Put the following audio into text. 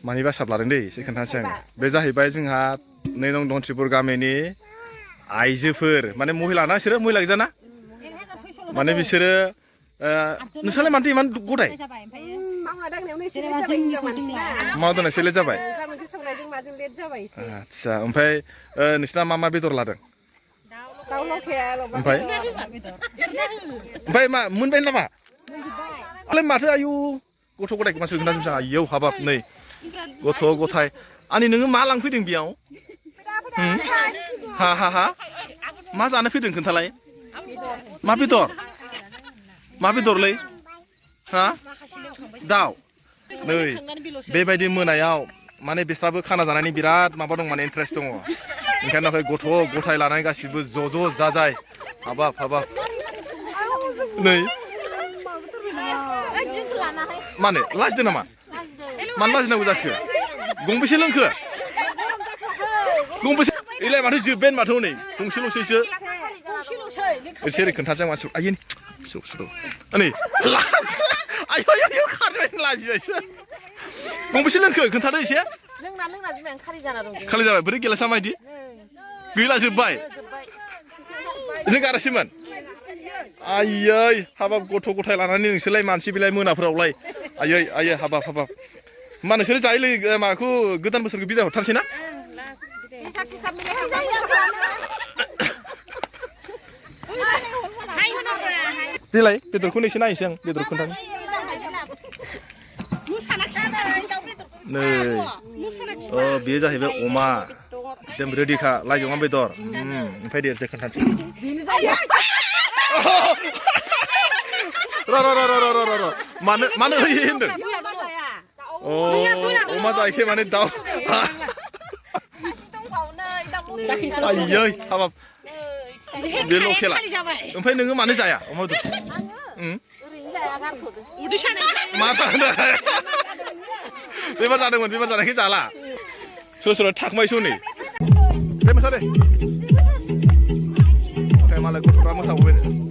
मानिबा साब लादों दै एसे खोन्थानोसै आङो बे जाहैबाय जोंहा नै नं धनस्रिपुर गामिनि आइजोफोर माने महिला ना बिसोरो महिला गोजा ना माने बिसोरो नोंसालाय मानोथो इमान गदाय माव दोननाय एसे लेट जाबाय आदसा ओमफ्राय नोंसिना मा मा बेदर लादों ओमफ्राय मा मोनबाय नामा आलाय माथो आयु गथ' गथाय मानसि खोन्थाजोबसां आयौ हाबाब नै गथ' गथाय आंनि नोङो मा लांफैदों बेयाव हा हा हा मा जानो फैदों खोन्थालाय मा बेदरलै हा दाउ नै बेबायदि मोनायाव माने बिस्राबो खाना जानायनि बिराद माबा दं माने इन्टारेस्ट दङ ओंखायनो गथ' गथाय लानानै गासिबो ज' जाजाय हाबाब नै माने लाजिदों नामा मानो लाजिनांगौ जाखो गंबेसे लोंखो गंबेसे एलाय माथो जोब्बायानो माथो हनै गंसेल'सैसो एसे ओरै खोन्थासै मानसि आयै नै आयौ खारबायसो लाजिबायसो गंबेसे लोंखो खोन्थादो एसे खालि जाबाय बोरै गेलासा मायदि गैला जोब्बाय जों गारासैमोन आयै हाबाब गथ' गथाय लानानै नोंसोरलाय मानसि बिलाइ मोनाफोरावलाय आयै हाबाब मा नोंसोरो जायै लोङै माबाखौ गोदान बोसोरखौ बिदाय हरथारसै ना देलाय बेदरखौ एसे नायनोसै आं बेदर खोन्थानो नै बेयो जाहैबाय अमा एकदम रेडिखा लाइ अमा बेदर ओमफ्राय देरसै खोन्थानोसै र' मानो होयो होनदों अमा जायैखाय माने दाउ आयै हाबाब बे लकेला ओमफ्राय नोङो मानो जाया अमा बेदर मा बेमार जादोंमोन बेमार जानायखाय जाला सोरबा थाखुमायसो नै दे मोसा दे ओमफ्राय मालाय गथ'फ्रा मोसाबावबाय